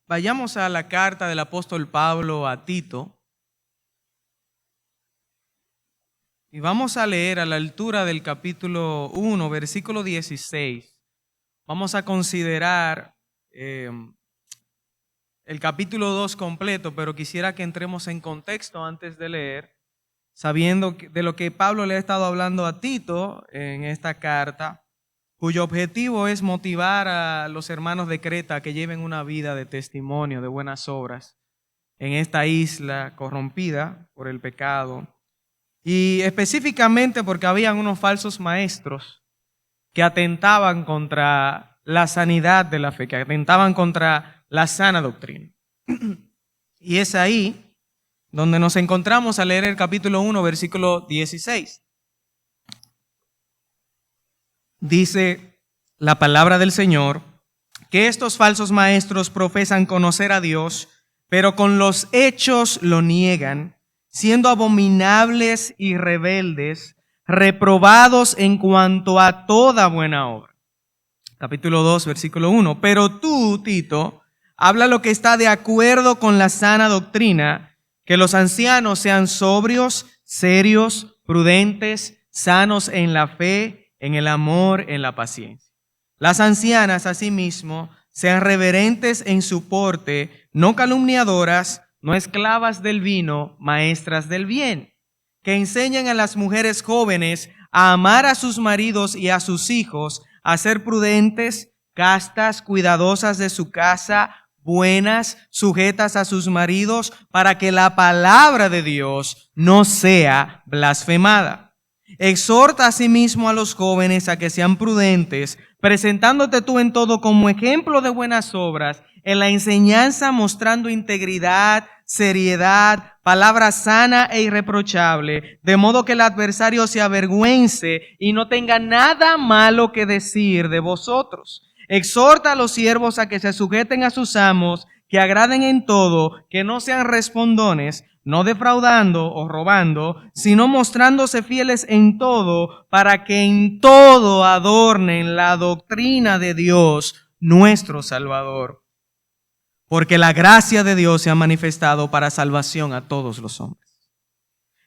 Vayamos a la carta del apóstol Pablo a Tito y vamos a leer a la altura del capítulo 1, versículo 16. Vamos a considerar el capítulo 2 completo, pero quisiera que entremos en contexto antes de leer, sabiendo de lo que Pablo le ha estado hablando a Tito en esta carta, cuyo objetivo es motivar a los hermanos de Creta a que lleven una vida de testimonio, de buenas obras, en esta isla corrompida por el pecado. Y específicamente porque habían unos falsos maestros que atentaban contra la sanidad de la fe, que atentaban contra la sana doctrina. Y es ahí donde nos encontramos al leer el capítulo 1, versículo 16. Dice la palabra del Señor que estos falsos maestros profesan conocer a Dios, pero con los hechos lo niegan, siendo abominables y rebeldes, reprobados en cuanto a toda buena obra. Capítulo 2, versículo 1. Pero tú, Tito, habla lo que está de acuerdo con la sana doctrina, que los ancianos sean sobrios, serios, prudentes, sanos en la fe, en el amor, en la paciencia. Las ancianas, asimismo, sean reverentes en su porte, no calumniadoras, no esclavas del vino, maestras del bien, que enseñen a las mujeres jóvenes a amar a sus maridos y a sus hijos, a ser prudentes, castas, cuidadosas de su casa, buenas, sujetas a sus maridos, para que la palabra de Dios no sea blasfemada. Exhorta asimismo a los jóvenes a que sean prudentes, presentándote tú en todo como ejemplo de buenas obras, en la enseñanza mostrando integridad, seriedad, palabra sana e irreprochable, de modo que el adversario se avergüence y no tenga nada malo que decir de vosotros. Exhorta a los siervos a que se sujeten a sus amos, que agraden en todo, que no sean respondones, no defraudando o robando, sino mostrándose fieles en todo, para que en todo adornen la doctrina de Dios, nuestro Salvador. Porque la gracia de Dios se ha manifestado para salvación a todos los hombres,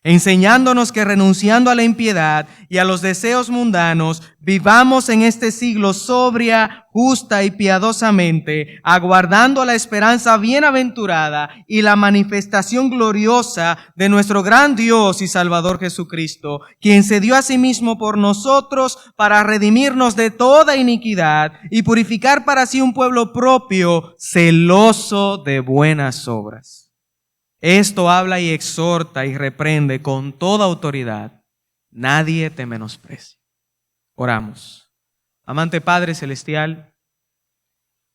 enseñándonos que renunciando a la impiedad y a los deseos mundanos, vivamos en este siglo sobria, justa y piadosamente, aguardando la esperanza bienaventurada y la manifestación gloriosa de nuestro gran Dios y Salvador Jesucristo, quien se dio a sí mismo por nosotros para redimirnos de toda iniquidad y purificar para sí un pueblo propio, celoso de buenas obras. Esto habla y exhorta y reprende con toda autoridad. Nadie te menosprecie. Oramos. Amante Padre Celestial,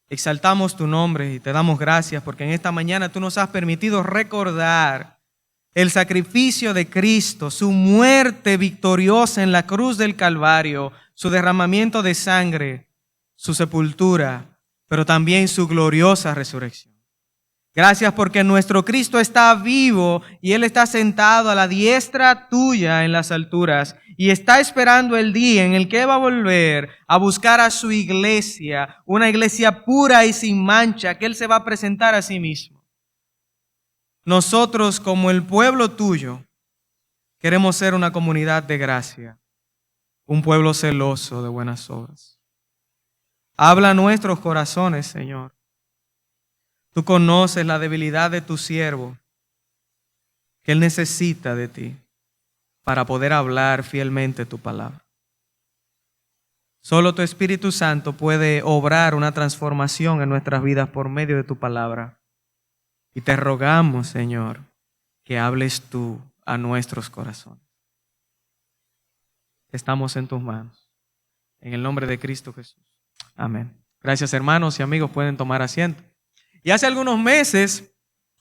exaltamos tu nombre y te damos gracias porque en esta mañana tú nos has permitido recordar el sacrificio de Cristo, su muerte victoriosa en la cruz del Calvario, su derramamiento de sangre, su sepultura, pero también su gloriosa resurrección. Gracias porque nuestro Cristo está vivo y Él está sentado a la diestra tuya en las alturas y está esperando el día en el que va a volver a buscar a su iglesia, una iglesia pura y sin mancha, que Él se va a presentar a sí mismo. Nosotros, como el pueblo tuyo, queremos ser una comunidad de gracia, un pueblo celoso de buenas obras. Habla a nuestros corazones, Señor. Tú conoces la debilidad de tu siervo, que él necesita de ti para poder hablar fielmente tu palabra. Solo tu Espíritu Santo puede obrar una transformación en nuestras vidas por medio de tu palabra. Y te rogamos, Señor, que hables tú a nuestros corazones. Estamos en tus manos. En el nombre de Cristo Jesús. Amén. Gracias, hermanos y amigos. Pueden tomar asiento. Y hace algunos meses,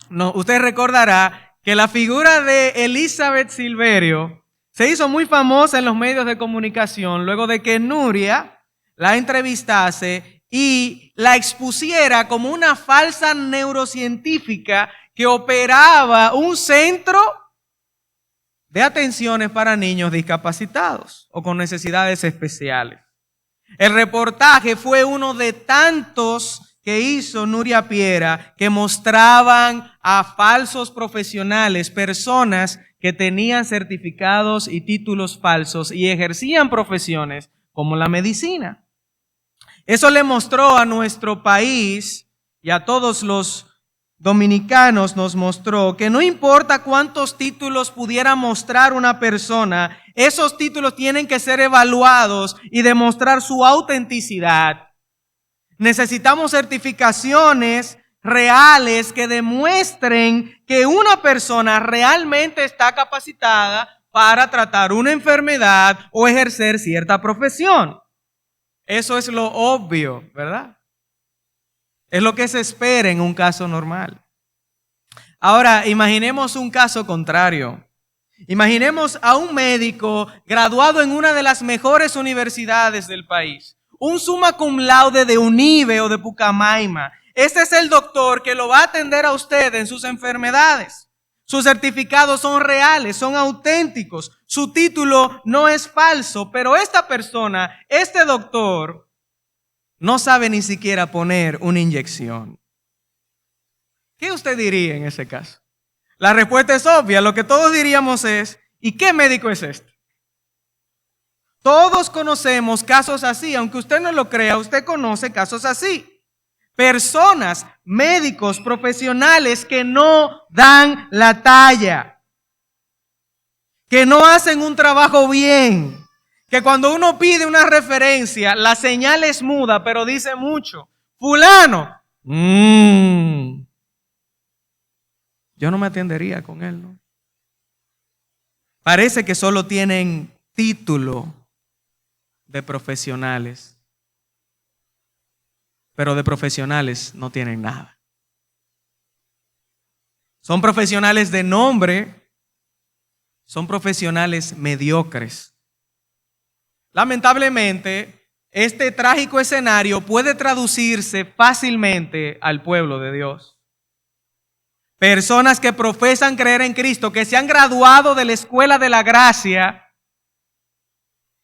usted recordará que la figura de Elizabeth Silverio se hizo muy famosa en los medios de comunicación luego de que Nuria la entrevistase y la expusiera como una falsa neurocientífica que operaba un centro de atenciones para niños discapacitados o con necesidades especiales. El reportaje fue uno de tantos que hizo Nuria Piera, que mostraban a falsos profesionales, personas que tenían certificados y títulos falsos y ejercían profesiones como la medicina. Eso le mostró a nuestro país y a todos los dominicanos, nos mostró que no importa cuántos títulos pudiera mostrar una persona, esos títulos tienen que ser evaluados y demostrar su autenticidad. Necesitamos certificaciones reales que demuestren que una persona realmente está capacitada para tratar una enfermedad o ejercer cierta profesión. Eso es lo obvio, ¿verdad? Es lo que se espera en un caso normal. Ahora, imaginemos un caso contrario. Imaginemos a un médico graduado en una de las mejores universidades del país, un summa cum laude de UNIBE o de Pucamaima. Este es el doctor que lo va a atender a usted en sus enfermedades. Sus certificados son reales, son auténticos. Su título no es falso, pero esta persona, este doctor, no sabe ni siquiera poner una inyección. ¿Qué usted diría en ese caso? La respuesta es obvia. Lo que todos diríamos es, ¿y qué médico es este? Todos conocemos casos así. Aunque usted no lo crea, usted conoce casos así. Personas, médicos, profesionales que no dan la talla, que no hacen un trabajo bien, que cuando uno pide una referencia, la señal es muda, pero dice mucho. Fulano, yo no me atendería con él, ¿no? Parece que solo tienen título de profesionales, pero de profesionales no tienen nada. Son profesionales de nombre, son profesionales mediocres. Lamentablemente, este trágico escenario puede traducirse fácilmente al pueblo de Dios. Personas que profesan creer en Cristo, que se han graduado de la escuela de la gracia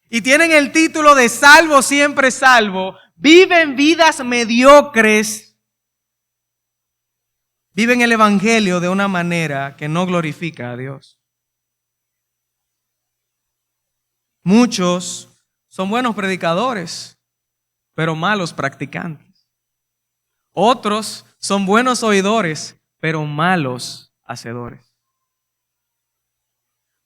y tienen el título de salvo, siempre salvo, viven vidas mediocres, viven el evangelio de una manera que no glorifica a Dios. Muchos son buenos predicadores, pero malos practicantes. Otros son buenos oidores, pero malos hacedores.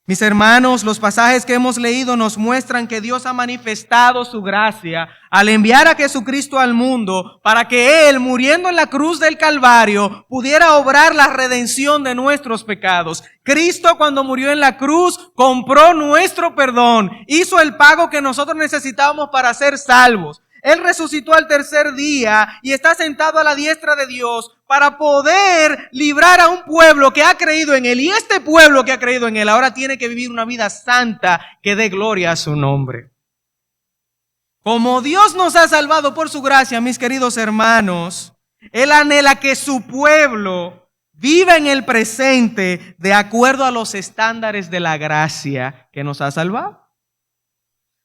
Mis hermanos, los pasajes que hemos leído nos muestran que Dios ha manifestado su gracia al enviar a Jesucristo al mundo para que Él, muriendo en la cruz del Calvario, pudiera obrar la redención de nuestros pecados. Cristo, cuando murió en la cruz, compró nuestro perdón, hizo el pago que nosotros necesitábamos para ser salvos. Él resucitó al tercer día y está sentado a la diestra de Dios para poder librar a un pueblo que ha creído en Él. Y este pueblo que ha creído en Él ahora tiene que vivir una vida santa que dé gloria a su nombre. Como Dios nos ha salvado por su gracia, mis queridos hermanos, Él anhela que su pueblo viva en el presente de acuerdo a los estándares de la gracia que nos ha salvado.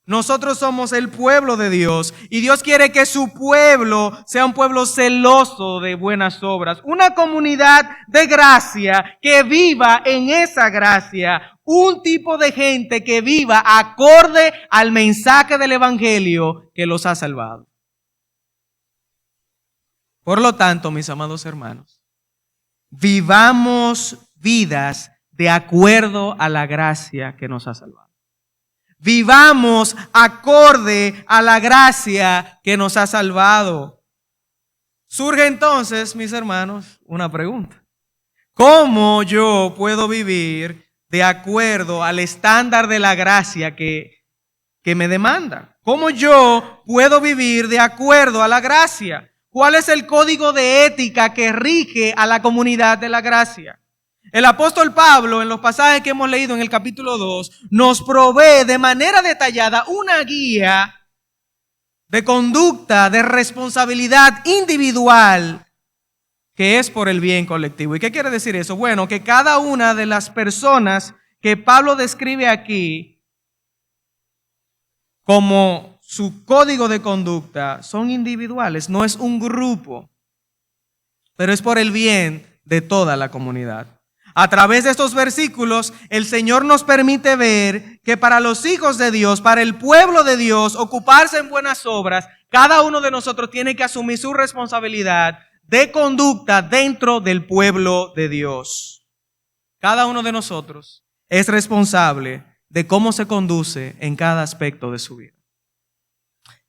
Nosotros somos el pueblo de Dios y Dios quiere que su pueblo sea un pueblo celoso de buenas obras, una comunidad de gracia que viva en esa gracia, un tipo de gente que viva acorde al mensaje del evangelio que los ha salvado. Por lo tanto, mis amados hermanos, vivamos vidas de acuerdo a la gracia que nos ha salvado. Vivamos acorde a la gracia que nos ha salvado. Surge entonces, mis hermanos, una pregunta. ¿Cómo yo puedo vivir de acuerdo al estándar de la gracia que me demanda? ¿Cómo yo puedo vivir de acuerdo a la gracia? ¿Cuál es el código de ética que rige a la comunidad de la gracia? El apóstol Pablo, en los pasajes que hemos leído en el capítulo 2, nos provee de manera detallada una guía de conducta, de responsabilidad individual, que es por el bien colectivo. ¿Y qué quiere decir eso? Bueno, que cada una de las personas que Pablo describe aquí como su código de conducta son individuales, no es un grupo. pero es por el bien de toda la comunidad. A través de estos versículos, el Señor nos permite ver que para los hijos de Dios, para el pueblo de Dios, ocuparse en buenas obras, cada uno de nosotros tiene que asumir su responsabilidad de conducta dentro del pueblo de Dios. Cada uno de nosotros es responsable de cómo se conduce en cada aspecto de su vida.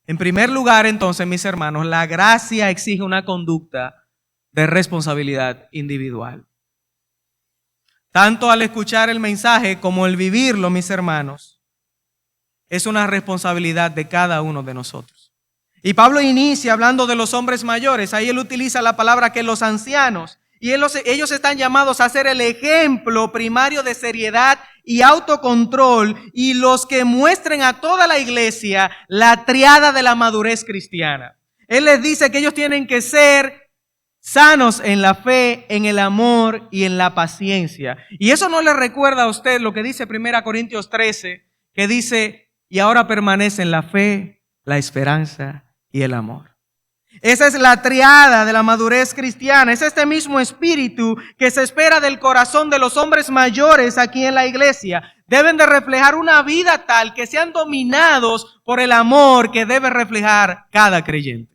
En primer lugar, entonces, mis hermanos, la gracia exige una conducta de responsabilidad individual. Tanto al escuchar el mensaje como el vivirlo, mis hermanos, es una responsabilidad de cada uno de nosotros. Y Pablo inicia hablando de los hombres mayores. Ahí él utiliza la palabra que los ancianos. Y ellos están llamados a ser el ejemplo primario de seriedad y autocontrol, y los que muestren a toda la iglesia la triada de la madurez cristiana. Él les dice que ellos tienen que ser sanos en la fe, en el amor y en la paciencia. Y eso no le recuerda a usted lo que dice 1 Corintios 13, que dice, y ahora permanecen la fe, la esperanza y el amor. Esa es la triada de la madurez cristiana. Es este mismo espíritu que se espera del corazón de los hombres mayores aquí en la iglesia. Deben de reflejar una vida tal que sean dominados por el amor que debe reflejar cada creyente.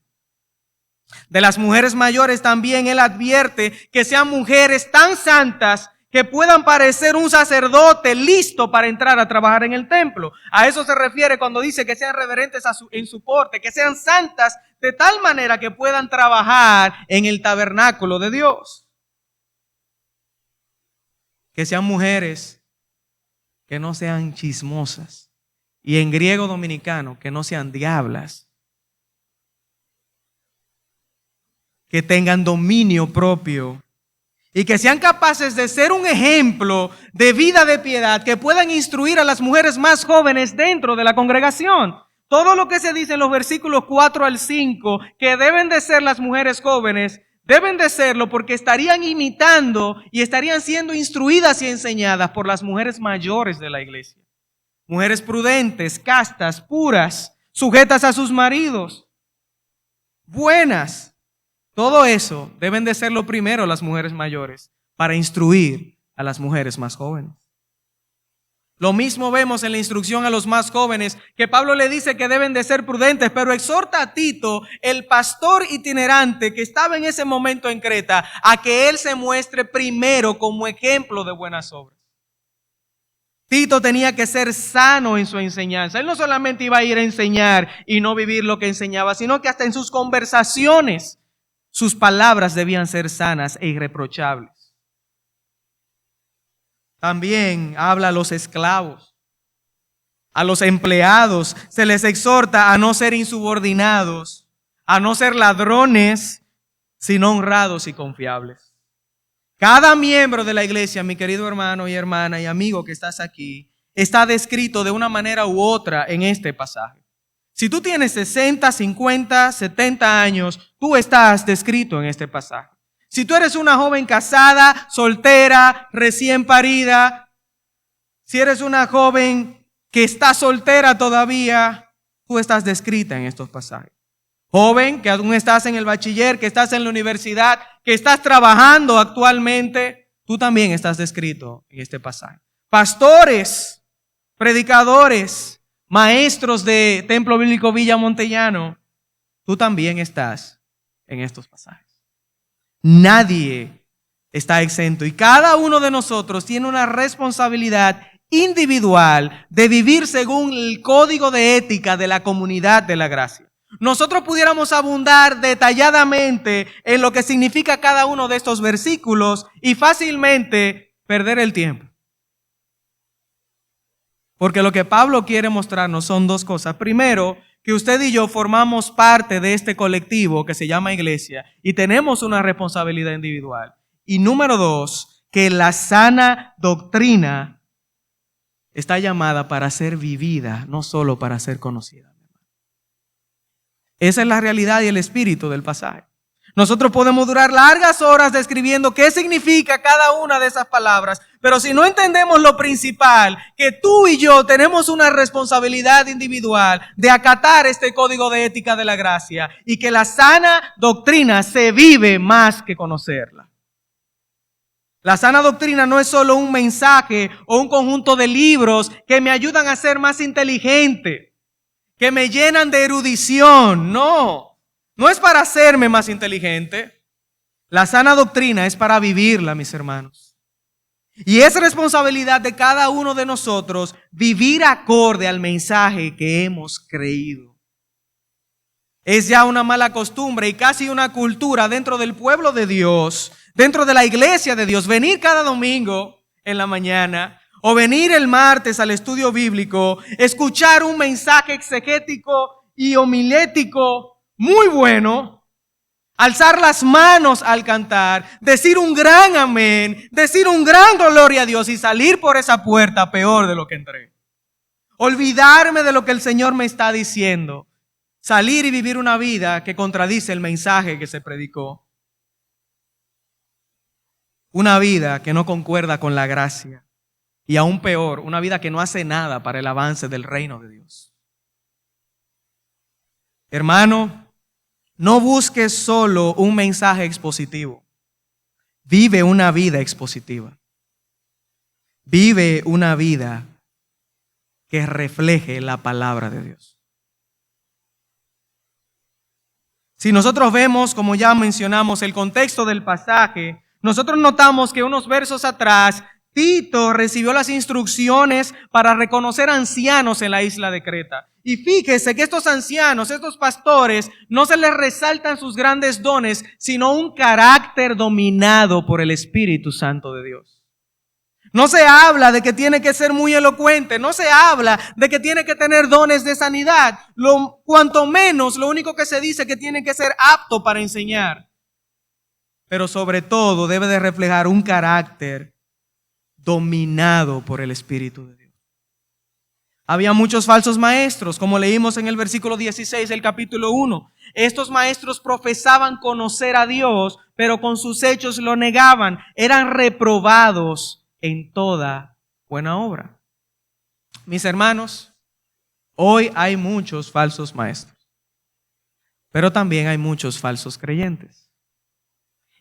De las mujeres mayores también él advierte que sean mujeres tan santas que puedan parecer un sacerdote listo para entrar a trabajar en el templo. A eso se refiere cuando dice que sean reverentes en su porte, que sean santas de tal manera que puedan trabajar en el tabernáculo de Dios. Que sean mujeres que no sean chismosas, y en griego dominicano, que no sean diablas, que tengan dominio propio y que sean capaces de ser un ejemplo de vida de piedad, que puedan instruir a las mujeres más jóvenes dentro de la congregación. Todo lo que se dice en los versículos 4 al 5, que deben de ser las mujeres jóvenes, deben de serlo porque estarían imitando y estarían siendo instruidas y enseñadas por las mujeres mayores de la iglesia. Mujeres prudentes, castas, puras, sujetas a sus maridos, buenas. Todo eso deben de ser lo primero las mujeres mayores para instruir a las mujeres más jóvenes. Lo mismo vemos en la instrucción a los más jóvenes, que Pablo le dice que deben de ser prudentes, pero exhorta a Tito, el pastor itinerante que estaba en ese momento en Creta, a que él se muestre primero como ejemplo de buenas obras. Tito tenía que ser sano en su enseñanza. Él no solamente iba a ir a enseñar y no vivir lo que enseñaba, sino que hasta en sus conversaciones sus palabras debían ser sanas e irreprochables. También habla a los esclavos, a los empleados. Se les exhorta a no ser insubordinados, a no ser ladrones, sino honrados y confiables. Cada miembro de la iglesia, mi querido hermano y hermana y amigo que estás aquí, está descrito de una manera u otra en este pasaje. Si tú tienes 60, 50, 70 años, tú estás descrito en este pasaje. Si tú eres una joven casada, soltera, recién parida, si eres una joven que está soltera todavía, tú estás descrita en estos pasajes. Joven, que aún estás en el bachiller, que estás en la universidad, que estás trabajando actualmente, tú también estás descrito en este pasaje. Pastores, predicadores, maestros de Templo Bíblico Villa Montellano, tú también estás en estos pasajes. Nadie está exento y cada uno de nosotros tiene una responsabilidad individual de vivir según el código de ética de la comunidad de la gracia. Nosotros pudiéramos abundar detalladamente en lo que significa cada uno de estos versículos y fácilmente perder el tiempo. Porque lo que Pablo quiere mostrarnos son dos cosas. Primero, que usted y yo formamos parte de este colectivo que se llama iglesia y tenemos una responsabilidad individual. Y número dos, que la sana doctrina está llamada para ser vivida, no solo para ser conocida. Esa es la realidad y el espíritu del pasaje. Nosotros podemos durar largas horas describiendo qué significa cada una de esas palabras, pero si no entendemos lo principal, que tú y yo tenemos una responsabilidad individual de acatar este código de ética de la gracia y que la sana doctrina se vive más que conocerla. La sana doctrina no es solo un mensaje o un conjunto de libros que me ayudan a ser más inteligente, que me llenan de erudición. No, no es para hacerme más inteligente. La sana doctrina es para vivirla, mis hermanos. Y es responsabilidad de cada uno de nosotros vivir acorde al mensaje que hemos creído. Es ya una mala costumbre y casi una cultura dentro del pueblo de Dios, dentro de la iglesia de Dios, venir cada domingo en la mañana o venir el martes al estudio bíblico, escuchar un mensaje exegético y homilético muy bueno, alzar las manos al cantar, decir un gran amén, decir un gran gloria a Dios y salir por esa puerta peor de lo que entré. Olvidarme de lo que el Señor me está diciendo. Salir y vivir una vida que contradice el mensaje que se predicó. Una vida que no concuerda con la gracia. Y aún peor, una vida que no hace nada para el avance del reino de Dios. Hermano, no busques solo un mensaje expositivo. Vive una vida expositiva. Vive una vida que refleje la palabra de Dios. Si nosotros vemos, como ya mencionamos, el contexto del pasaje, nosotros notamos que unos versos atrás, Tito recibió las instrucciones para reconocer ancianos en la isla de Creta. Y fíjese que estos ancianos, estos pastores, no se les resaltan sus grandes dones, sino un carácter dominado por el Espíritu Santo de Dios. No se habla de que tiene que ser muy elocuente, no se habla de que tiene que tener dones de sanidad. Cuanto menos, lo único que se dice es que tiene que ser apto para enseñar. Pero sobre todo debe de reflejar un carácter dominado por el Espíritu de Dios. Había muchos falsos maestros, como leímos en el versículo 16 del capítulo 1. Estos maestros profesaban conocer a Dios, pero con sus hechos lo negaban. Eran reprobados en toda buena obra. Mis hermanos, hoy hay muchos falsos maestros, pero también hay muchos falsos creyentes.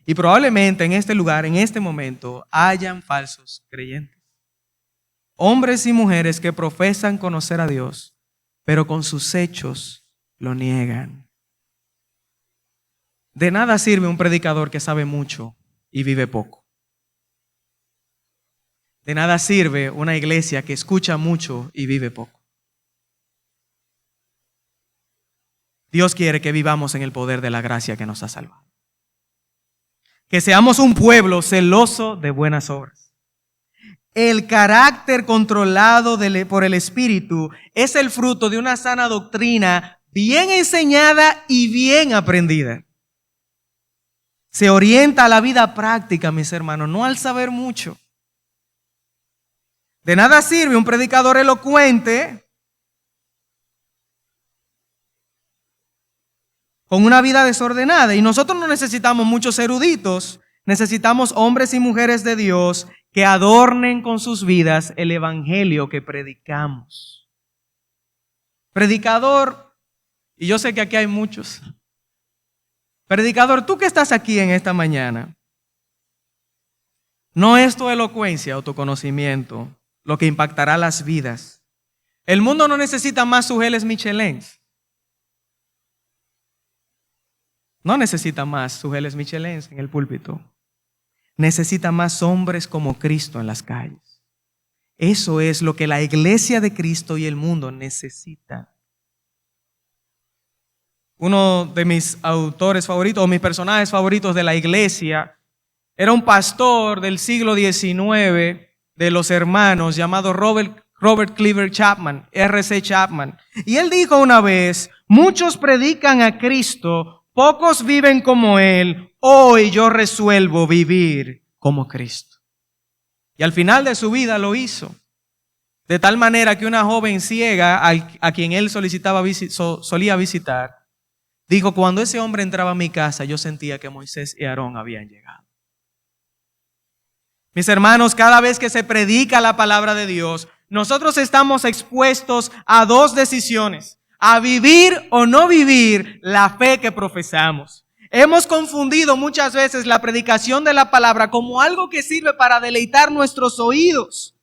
Y probablemente en este lugar, en este momento, hayan falsos creyentes. Hombres y mujeres que profesan conocer a Dios, pero con sus hechos lo niegan. De nada sirve un predicador que sabe mucho y vive poco. De nada sirve una iglesia que escucha mucho y vive poco. Dios quiere que vivamos en el poder de la gracia que nos ha salvado. Que seamos un pueblo celoso de buenas obras. El carácter controlado por el Espíritu es el fruto de una sana doctrina bien enseñada y bien aprendida. Se orienta a la vida práctica, mis hermanos, no al saber mucho. De nada sirve un predicador elocuente con una vida desordenada. Y nosotros no necesitamos muchos eruditos, necesitamos hombres y mujeres de Dios que adornen con sus vidas el evangelio que predicamos. Predicador, y yo sé que aquí hay muchos. Predicador, tú que estás aquí en esta mañana, no es tu elocuencia o tu conocimiento lo que impactará las vidas. El mundo no necesita más Sugeles Michelens. No necesita más Sugeles Michelens en el púlpito. Necesita más hombres como Cristo en las calles. Eso es lo que la iglesia de Cristo y el mundo necesitan. Uno de mis autores favoritos o mis personajes favoritos de la iglesia era un pastor del siglo XIX de los hermanos llamado Robert Cleaver Chapman, R.C. Chapman. Y él dijo una vez: muchos predican a Cristo, pocos viven como Él. Hoy yo resuelvo vivir como Cristo. Y al final de su vida lo hizo. De tal manera que una joven ciega a quien él solía visitar, Dijo, cuando ese hombre entraba a mi casa, yo sentía que Moisés y Aarón habían llegado. Mis hermanos, cada vez que se predica la palabra de Dios, nosotros estamos expuestos a dos decisiones: a vivir o no vivir la fe que profesamos. Hemos confundido muchas veces la predicación de la palabra como algo que sirve para deleitar nuestros oídos.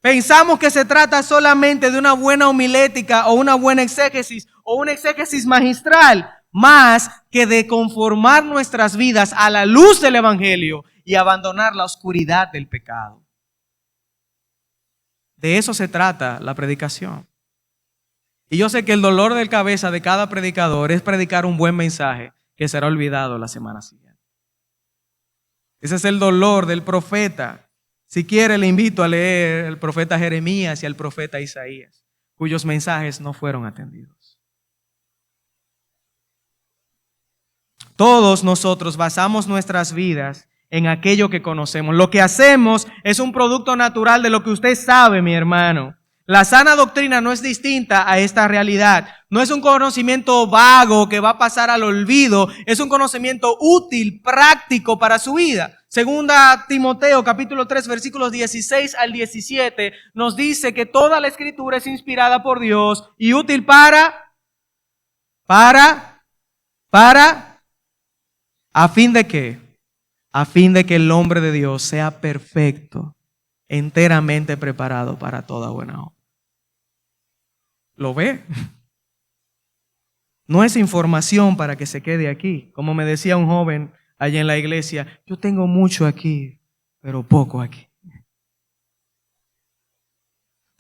Pensamos que se trata solamente de una buena homilética o una buena exégesis o una exégesis magistral, más que de conformar nuestras vidas a la luz del Evangelio y abandonar la oscuridad del pecado. De eso se trata la predicación. Y yo sé que el dolor de cabeza de cada predicador es predicar un buen mensaje que será olvidado la semana siguiente. Ese es el dolor del profeta. Si quiere, le invito a leer el profeta Jeremías y al profeta Isaías, cuyos mensajes no fueron atendidos. Todos nosotros basamos nuestras vidas en aquello que conocemos. Lo que hacemos es un producto natural de lo que usted sabe, mi hermano. La sana doctrina no es distinta a esta realidad. No es un conocimiento vago que va a pasar al olvido. Es un conocimiento útil, práctico para su vida. Segunda Timoteo, capítulo 3, versículos 16 al 17, nos dice que toda la escritura es inspirada por Dios y útil ¿a fin de qué? A fin de que el hombre de Dios sea perfecto, enteramente preparado para toda buena obra. ¿Lo ve? No es información para que se quede aquí. Como me decía un joven allá en la iglesia, yo tengo mucho aquí, pero poco aquí.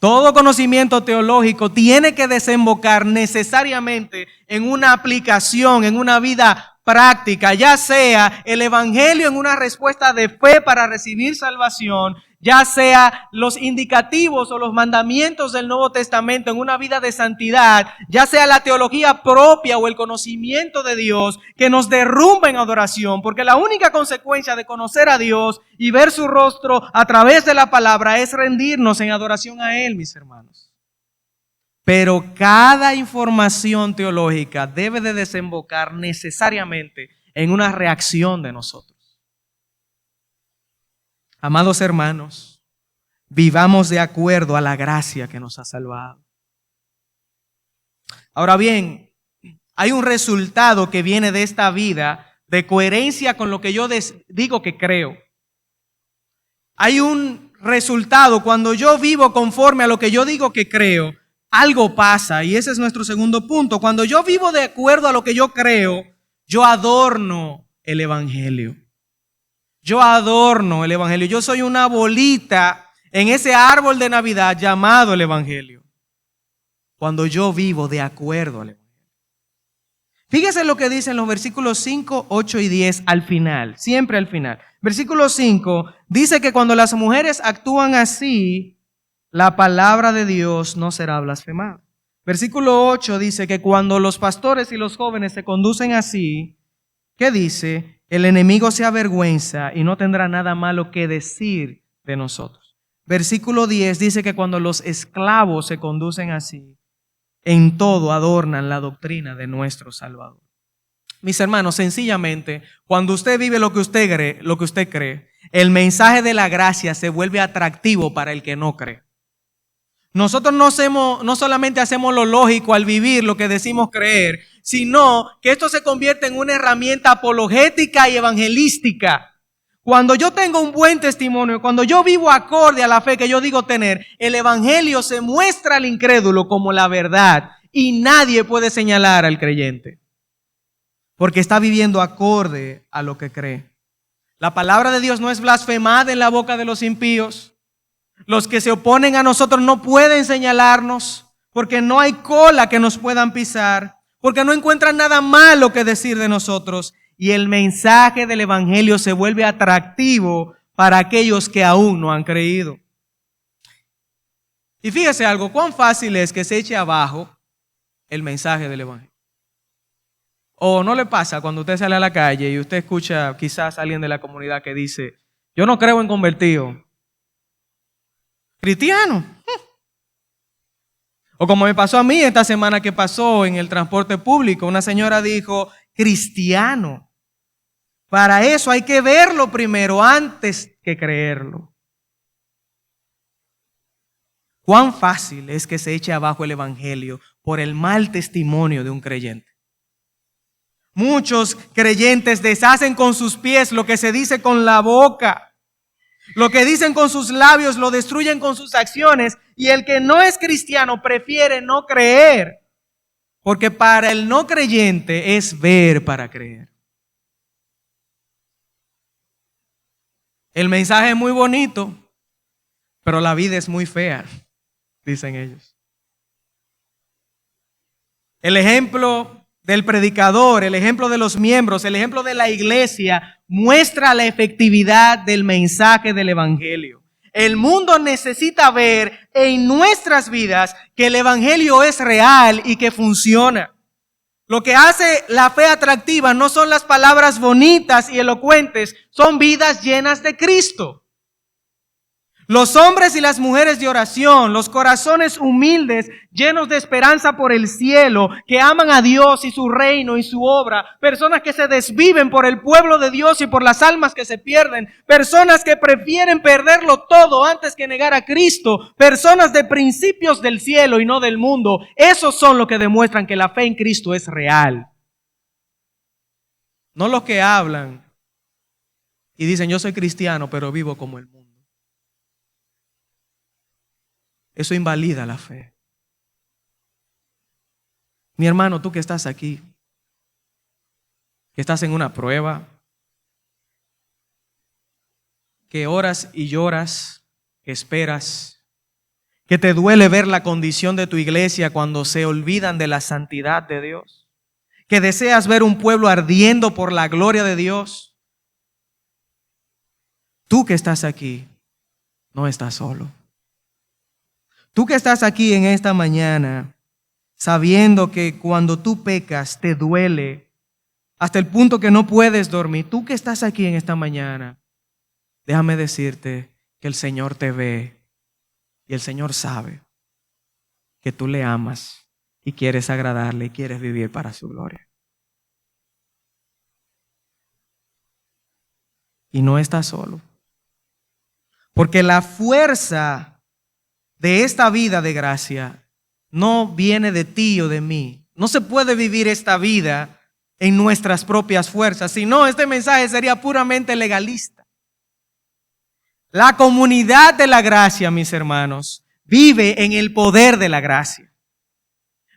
Todo conocimiento teológico tiene que desembocar necesariamente en una aplicación, en una vida práctica, ya sea el evangelio en una respuesta de fe para recibir salvación, ya sea los indicativos o los mandamientos del Nuevo Testamento en una vida de santidad, ya sea la teología propia o el conocimiento de Dios que nos derrumba en adoración, porque la única consecuencia de conocer a Dios y ver su rostro a través de la palabra es rendirnos en adoración a Él, mis hermanos. Pero cada información teológica debe de desembocar necesariamente en una reacción de nosotros. Amados hermanos, vivamos de acuerdo a la gracia que nos ha salvado. Ahora bien, hay un resultado que viene de esta vida de coherencia con lo que yo digo que creo. Hay un resultado cuando yo vivo conforme a lo que yo digo que creo. Algo pasa y ese es nuestro segundo punto. Cuando yo vivo de acuerdo a lo que yo creo, yo adorno el evangelio. Yo adorno el evangelio. Yo soy una bolita en ese árbol de Navidad llamado el evangelio. Cuando yo vivo de acuerdo al evangelio. Fíjese lo que dicen los versículos 5, 8 y 10 al final, siempre al final. Versículo 5 dice que cuando las mujeres actúan así, la palabra de Dios no será blasfemada. Versículo 8 dice que cuando los pastores y los jóvenes se conducen así, ¿qué dice? El enemigo se avergüenza y no tendrá nada malo que decir de nosotros. Versículo 10 dice que cuando los esclavos se conducen así, en todo adornan la doctrina de nuestro Salvador. Mis hermanos, sencillamente, cuando usted vive lo que usted cree, el mensaje de la gracia se vuelve atractivo para el que no cree. Nosotros no solamente hacemos lo lógico al vivir lo que decimos creer, sino que esto se convierte en una herramienta apologética y evangelística. Cuando yo tengo un buen testimonio, cuando yo vivo acorde a la fe que yo digo tener, el evangelio se muestra al incrédulo como la verdad y nadie puede señalar al creyente, porque está viviendo acorde a lo que cree. La palabra de Dios no es blasfemada en la boca de los impíos. Los que se oponen a nosotros no pueden señalarnos porque no hay cola que nos puedan pisar, porque no encuentran nada malo que decir de nosotros y el mensaje del evangelio se vuelve atractivo para aquellos que aún no han creído. Y fíjese algo, cuán fácil es que se eche abajo el mensaje del evangelio. O no le pasa cuando usted sale a la calle y usted escucha quizás a alguien de la comunidad que dice, yo no creo en convertido. Cristiano. O como me pasó a mí esta semana que pasó en el transporte público, una señora dijo, cristiano. Para eso hay que verlo primero antes que creerlo. Cuán fácil es que se eche abajo el evangelio por el mal testimonio de un creyente. Muchos creyentes deshacen con sus pies lo que se dice con la boca. Lo que dicen con sus labios lo destruyen con sus acciones, y el que no es cristiano prefiere no creer, porque para el no creyente es ver para creer. El mensaje es muy bonito, pero la vida es muy fea, dicen ellos. El ejemplo del predicador, el ejemplo de los miembros, el ejemplo de la iglesia muestra la efectividad del mensaje del evangelio. El mundo necesita ver en nuestras vidas que el evangelio es real y que funciona. Lo que hace la fe atractiva no son las palabras bonitas y elocuentes, son vidas llenas de Cristo. Los hombres y las mujeres de oración, los corazones humildes, llenos de esperanza por el cielo, que aman a Dios y su reino y su obra, personas que se desviven por el pueblo de Dios y por las almas que se pierden, personas que prefieren perderlo todo antes que negar a Cristo, personas de principios del cielo y no del mundo. Esos son los que demuestran que la fe en Cristo es real. No los que hablan y dicen yo soy cristiano pero vivo como el mundo. Eso invalida la fe. Mi hermano, tú que estás aquí, que estás en una prueba, que oras y lloras, que esperas, que te duele ver la condición de tu iglesia cuando se olvidan de la santidad de Dios, que deseas ver un pueblo ardiendo por la gloria de Dios. Tú que estás aquí, no estás solo. Tú que estás aquí en esta mañana, sabiendo que cuando tú pecas te duele hasta el punto que no puedes dormir. Tú que estás aquí en esta mañana, déjame decirte que el Señor te ve y el Señor sabe que tú le amas y quieres agradarle y quieres vivir para su gloria. Y no estás solo, porque la fuerza de esta vida de gracia no viene de ti o de mí. No se puede vivir esta vida en nuestras propias fuerzas, sino este mensaje sería puramente legalista. La comunidad de la gracia, mis hermanos, vive en el poder de la gracia.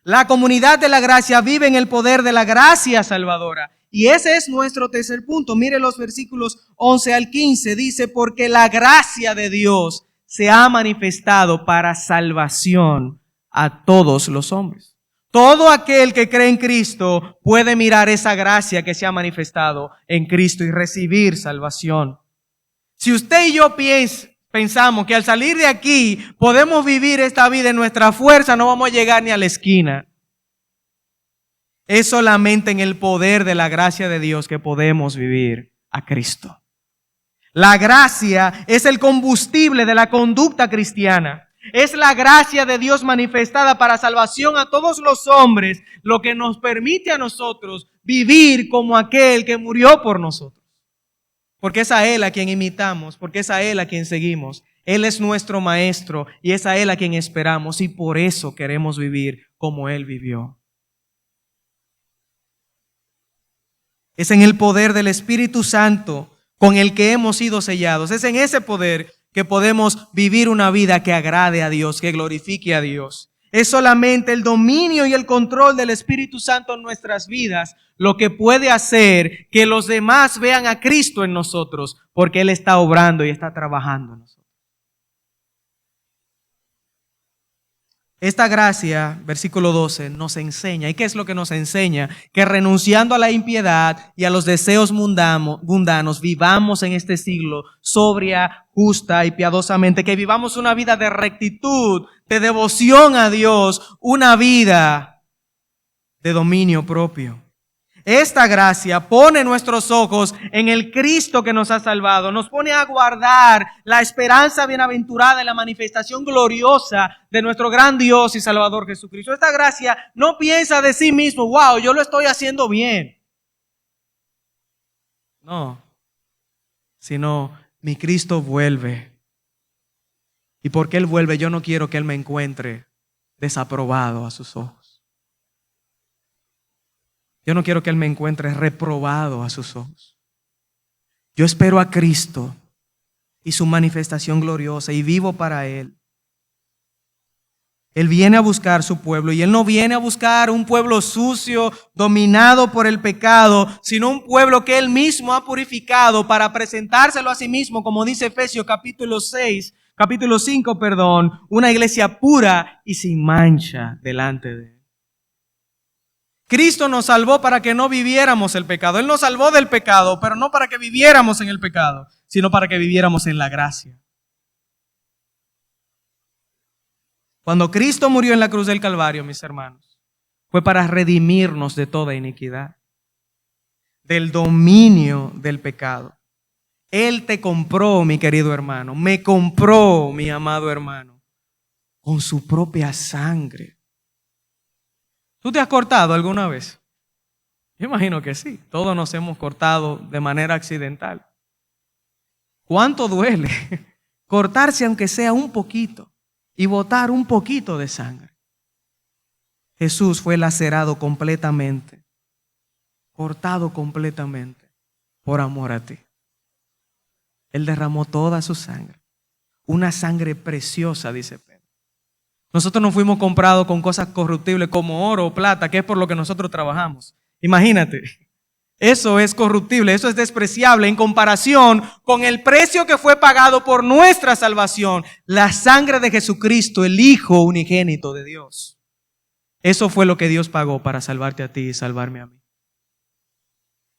La comunidad de la gracia vive en el poder de la gracia salvadora. Y ese es nuestro tercer punto. Mire los versículos 11 al 15. Dice, porque la gracia de Dios se ha manifestado para salvación a todos los hombres. Todo aquel que cree en Cristo puede mirar esa gracia que se ha manifestado en Cristo y recibir salvación. Si usted y yo pensamos que al salir de aquí podemos vivir esta vida en nuestra fuerza, no vamos a llegar ni a la esquina. Es solamente en el poder de la gracia de Dios que podemos vivir a Cristo. La gracia es el combustible de la conducta cristiana. Es la gracia de Dios manifestada para salvación a todos los hombres, lo que nos permite a nosotros vivir como aquel que murió por nosotros. Porque es a Él a quien imitamos, porque es a Él a quien seguimos. Él es nuestro maestro y es a Él a quien esperamos y por eso queremos vivir como Él vivió. Es en el poder del Espíritu Santo con el que hemos sido sellados. Es en ese poder que podemos vivir una vida que agrade a Dios, que glorifique a Dios. Es solamente el dominio y el control del Espíritu Santo en nuestras vidas lo que puede hacer que los demás vean a Cristo en nosotros, porque Él está obrando y está trabajando en nosotros. Esta gracia, versículo 12, nos enseña. ¿Y qué es lo que nos enseña? Que renunciando a la impiedad y a los deseos mundanos, vivamos en este siglo sobria, justa y piadosamente. Que vivamos una vida de rectitud, de devoción a Dios, una vida de dominio propio. Esta gracia pone nuestros ojos en el Cristo que nos ha salvado, nos pone a guardar la esperanza bienaventurada en la manifestación gloriosa de nuestro gran Dios y Salvador Jesucristo. Esta gracia no piensa de sí mismo, wow, yo lo estoy haciendo bien. No, sino mi Cristo vuelve. Y porque Él vuelve, yo no quiero que Él me encuentre desaprobado a sus ojos. Yo no quiero que Él me encuentre reprobado a sus ojos. Yo espero a Cristo y su manifestación gloriosa y vivo para Él. Él viene a buscar su pueblo y Él no viene a buscar un pueblo sucio, dominado por el pecado, sino un pueblo que Él mismo ha purificado para presentárselo a sí mismo, como dice Efesios capítulo 5, una iglesia pura y sin mancha delante de Él. Cristo nos salvó para que no viviéramos el pecado. Él nos salvó del pecado, pero no para que viviéramos en el pecado, sino para que viviéramos en la gracia. Cuando Cristo murió en la cruz del Calvario, mis hermanos, fue para redimirnos de toda iniquidad, del dominio del pecado. Él te compró, mi querido hermano, me compró, mi amado hermano, con su propia sangre. ¿Tú te has cortado alguna vez? Yo imagino que sí. Todos nos hemos cortado de manera accidental. ¿Cuánto duele cortarse aunque sea un poquito y botar un poquito de sangre? Jesús fue lacerado completamente, cortado completamente por amor a ti. Él derramó toda su sangre, una sangre preciosa, dice Pedro. Nosotros no fuimos comprados con cosas corruptibles como oro o plata, que es por lo que nosotros trabajamos. Imagínate, eso es corruptible, eso es despreciable en comparación con el precio que fue pagado por nuestra salvación, la sangre de Jesucristo, el Hijo unigénito de Dios. Eso fue lo que Dios pagó para salvarte a ti y salvarme a mí.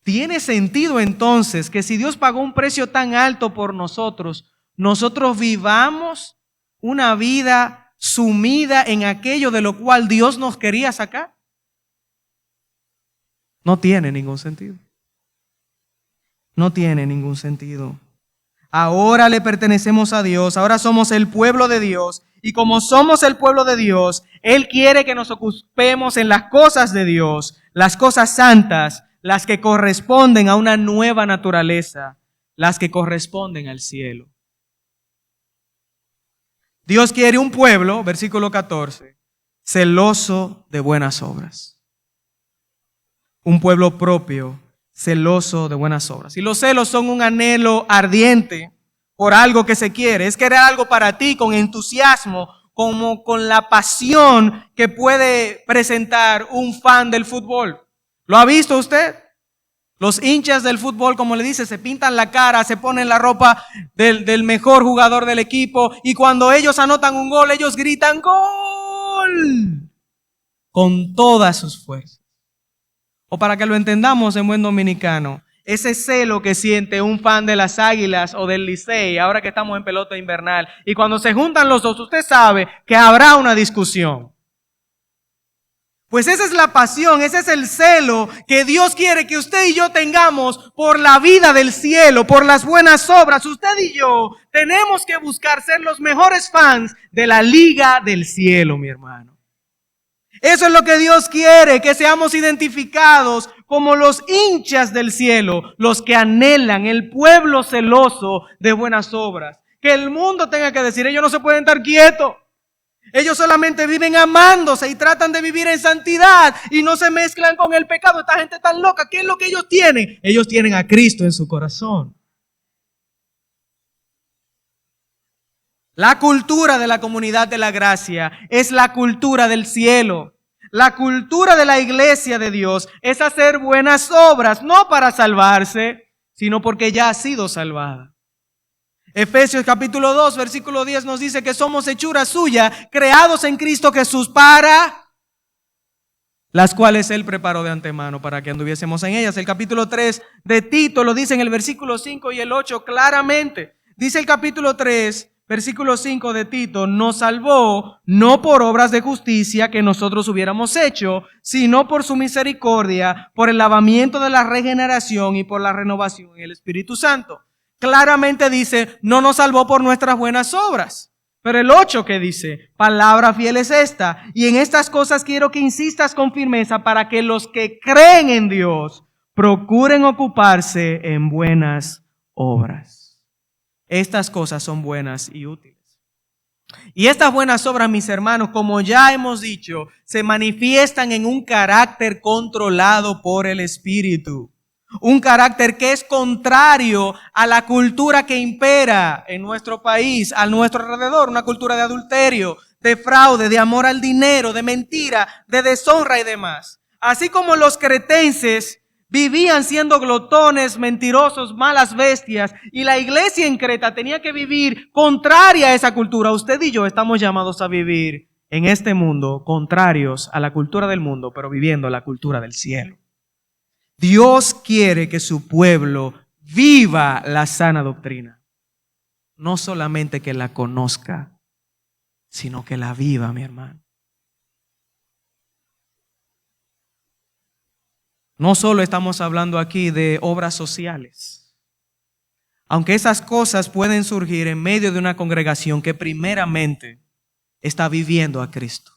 ¿Tiene sentido entonces que si Dios pagó un precio tan alto por nosotros, nosotros vivamos una vida sumida en aquello de lo cual Dios nos quería sacar? No tiene ningún sentido. No tiene ningún sentido. Ahora le pertenecemos a Dios, ahora somos el pueblo de Dios, y como somos el pueblo de Dios, Él quiere que nos ocupemos en las cosas de Dios, las cosas santas, las que corresponden a una nueva naturaleza, las que corresponden al cielo. Dios quiere un pueblo, versículo 14, celoso de buenas obras. Un pueblo propio, celoso de buenas obras. Y los celos son un anhelo ardiente por algo que se quiere. Es querer algo para ti con entusiasmo, como con la pasión que puede presentar un fan del fútbol. ¿Lo ha visto usted? Los hinchas del fútbol, como le dice, se pintan la cara, se ponen la ropa del mejor jugador del equipo y cuando ellos anotan un gol, ellos gritan ¡gol! Con todas sus fuerzas. O para que lo entendamos en buen dominicano, ese celo que siente un fan de las Águilas o del Licey, ahora que estamos en pelota invernal, y cuando se juntan los dos, usted sabe que habrá una discusión. Pues esa es la pasión, ese es el celo que Dios quiere que usted y yo tengamos por la vida del cielo, por las buenas obras. Usted y yo tenemos que buscar ser los mejores fans de la liga del cielo, mi hermano. Eso es lo que Dios quiere, que seamos identificados como los hinchas del cielo, los que anhelan el pueblo celoso de buenas obras. Que el mundo tenga que decir, ellos no se pueden estar quietos. Ellos solamente viven amándose y tratan de vivir en santidad y no se mezclan con el pecado. Esta gente tan loca, ¿qué es lo que ellos tienen? Ellos tienen a Cristo en su corazón. La cultura de la comunidad de la gracia es la cultura del cielo. La cultura de la iglesia de Dios es hacer buenas obras, no para salvarse, sino porque ya ha sido salvada. Efesios capítulo 2, versículo 10 nos dice que somos hechura suya, creados en Cristo Jesús para las cuales Él preparó de antemano para que anduviésemos en ellas. El capítulo 3 de Tito lo dice en el versículo 5 y el 8 claramente. Dice el capítulo 3, versículo 5 de Tito, nos salvó no por obras de justicia que nosotros hubiéramos hecho, sino por su misericordia, por el lavamiento de la regeneración y por la renovación en el Espíritu Santo. Claramente dice, no nos salvó por nuestras buenas obras. Pero el 8 que dice, palabra fiel es esta, y en estas cosas quiero que insistas con firmeza para que los que creen en Dios procuren ocuparse en buenas obras. Estas cosas son buenas y útiles. Y estas buenas obras, mis hermanos, como ya hemos dicho, se manifiestan en un carácter controlado por el Espíritu. Un carácter que es contrario a la cultura que impera en nuestro país, a nuestro alrededor, una cultura de adulterio, de fraude, de amor al dinero, de mentira, de deshonra y demás. Así como los cretenses vivían siendo glotones, mentirosos, malas bestias, y la iglesia en Creta tenía que vivir contraria a esa cultura. Usted y yo estamos llamados a vivir en este mundo contrarios a la cultura del mundo, pero viviendo la cultura del cielo. Dios quiere que su pueblo viva la sana doctrina. No solamente que la conozca, sino que la viva, mi hermano. No solo estamos hablando aquí de obras sociales, aunque esas cosas pueden surgir en medio de una congregación que primeramente está viviendo a Cristo.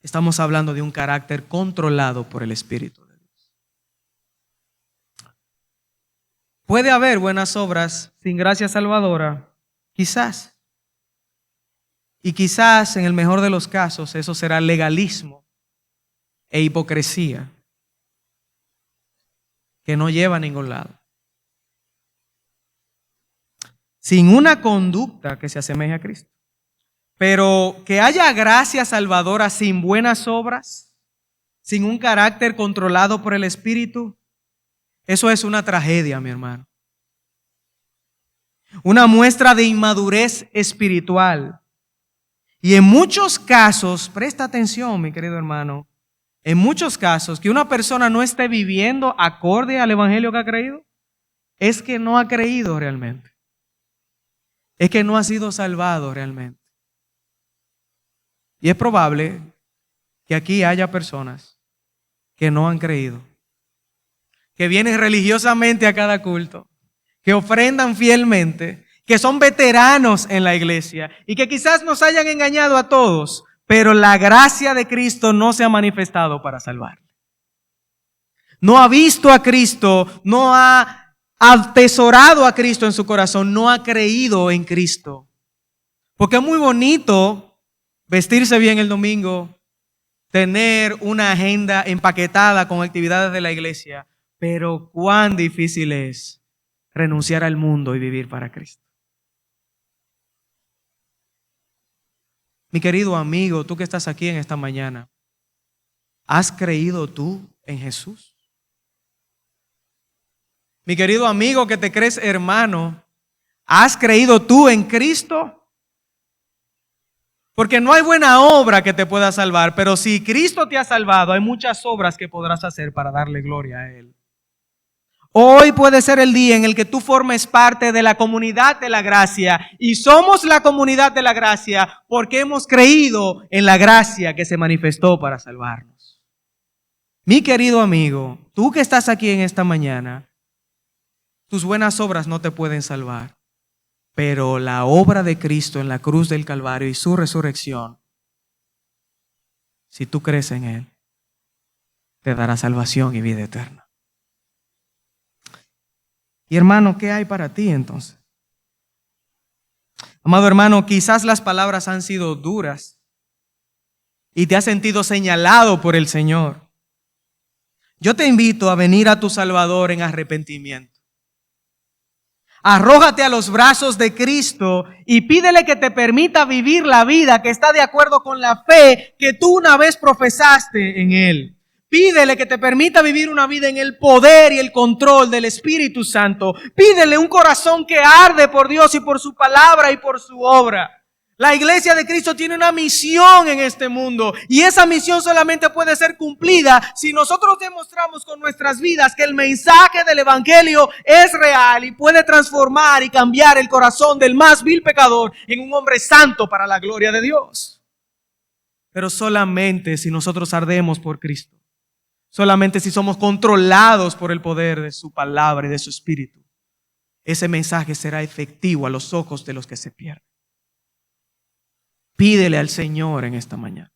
Estamos hablando de un carácter controlado por el Espíritu de Dios. ¿Puede haber buenas obras sin gracia salvadora? Quizás. Y quizás, en el mejor de los casos, eso será legalismo e hipocresía que no lleva a ningún lado. Sin una conducta que se asemeje a Cristo. Pero que haya gracia salvadora sin buenas obras, sin un carácter controlado por el Espíritu, eso es una tragedia, mi hermano. Una muestra de inmadurez espiritual. Y en muchos casos, presta atención, mi querido hermano, en muchos casos que una persona no esté viviendo acorde al evangelio que ha creído, es que no ha creído realmente. Es que no ha sido salvado realmente. Y es probable que aquí haya personas que no han creído, que vienen religiosamente a cada culto, que ofrendan fielmente, que son veteranos en la iglesia y que quizás nos hayan engañado a todos, pero la gracia de Cristo no se ha manifestado para salvarle. No ha visto a Cristo, no ha atesorado a Cristo en su corazón, no ha creído en Cristo. Porque es muy bonito vestirse bien el domingo, tener una agenda empaquetada con actividades de la iglesia, pero cuán difícil es renunciar al mundo y vivir para Cristo. Mi querido amigo, tú que estás aquí en esta mañana, ¿has creído tú en Jesús? Mi querido amigo que te crees hermano, ¿has creído tú en Cristo? Porque no hay buena obra que te pueda salvar, pero si Cristo te ha salvado, hay muchas obras que podrás hacer para darle gloria a Él. Hoy puede ser el día en el que tú formes parte de la comunidad de la gracia, y somos la comunidad de la gracia porque hemos creído en la gracia que se manifestó para salvarnos. Mi querido amigo, tú que estás aquí en esta mañana, tus buenas obras no te pueden salvar. Pero la obra de Cristo en la cruz del Calvario y su resurrección, si tú crees en Él, te dará salvación y vida eterna. Y hermano, ¿qué hay para ti entonces? Amado hermano, quizás las palabras han sido duras y te has sentido señalado por el Señor. Yo te invito a venir a tu Salvador en arrepentimiento. Arrójate a los brazos de Cristo y pídele que te permita vivir la vida que está de acuerdo con la fe que tú una vez profesaste en Él. Pídele que te permita vivir una vida en el poder y el control del Espíritu Santo. Pídele un corazón que arde por Dios y por su palabra y por su obra. La iglesia de Cristo tiene una misión en este mundo y esa misión solamente puede ser cumplida si nosotros demostramos con nuestras vidas que el mensaje del evangelio es real y puede transformar y cambiar el corazón del más vil pecador en un hombre santo para la gloria de Dios. Pero solamente si nosotros ardemos por Cristo, solamente si somos controlados por el poder de su palabra y de su espíritu, ese mensaje será efectivo a los ojos de los que se pierden. Pídele al Señor en esta mañana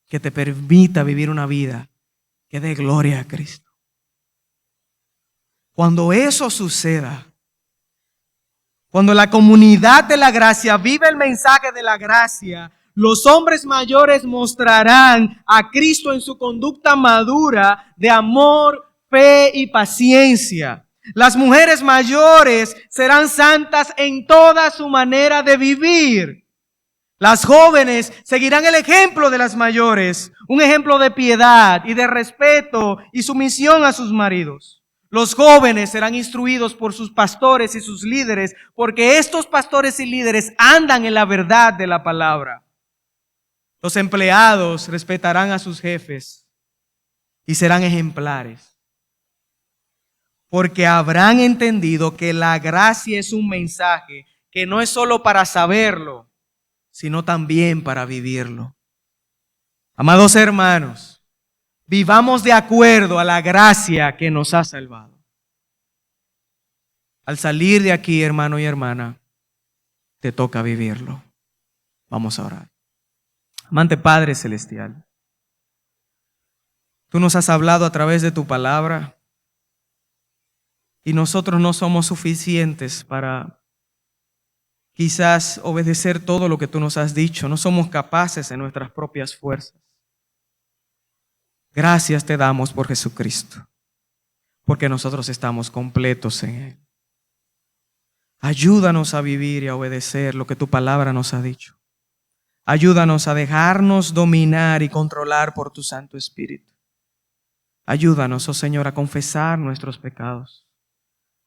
que te permita vivir una vida que dé gloria a Cristo. Cuando eso suceda, cuando la comunidad de la gracia vive el mensaje de la gracia, los hombres mayores mostrarán a Cristo en su conducta madura de amor, fe y paciencia. Las mujeres mayores serán santas en toda su manera de vivir. Las jóvenes seguirán el ejemplo de las mayores, un ejemplo de piedad y de respeto y sumisión a sus maridos. Los jóvenes serán instruidos por sus pastores y sus líderes, porque estos pastores y líderes andan en la verdad de la palabra. Los empleados respetarán a sus jefes y serán ejemplares, porque habrán entendido que la gracia es un mensaje que no es solo para saberlo, sino también para vivirlo. Amados hermanos, vivamos de acuerdo a la gracia que nos ha salvado. Al salir de aquí, hermano y hermana, te toca vivirlo. Vamos a orar. Amante Padre Celestial, tú nos has hablado a través de tu palabra y nosotros no somos suficientes para quizás obedecer todo lo que tú nos has dicho. No somos capaces en nuestras propias fuerzas. Gracias te damos por Jesucristo, porque nosotros estamos completos en Él. Ayúdanos a vivir y a obedecer lo que tu palabra nos ha dicho. Ayúdanos a dejarnos dominar y controlar por tu Santo Espíritu. Ayúdanos, oh Señor, a confesar nuestros pecados.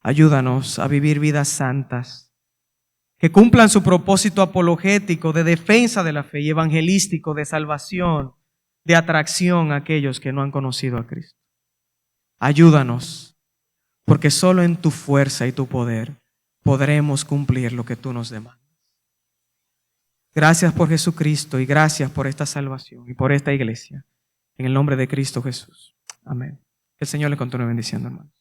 Ayúdanos a vivir vidas santas, que cumplan su propósito apologético de defensa de la fe y evangelístico de salvación, de atracción a aquellos que no han conocido a Cristo. Ayúdanos, porque solo en tu fuerza y tu poder podremos cumplir lo que tú nos demandas. Gracias por Jesucristo y gracias por esta salvación y por esta iglesia. En el nombre de Cristo Jesús. Amén. Que el Señor le continúe bendiciendo, hermanos.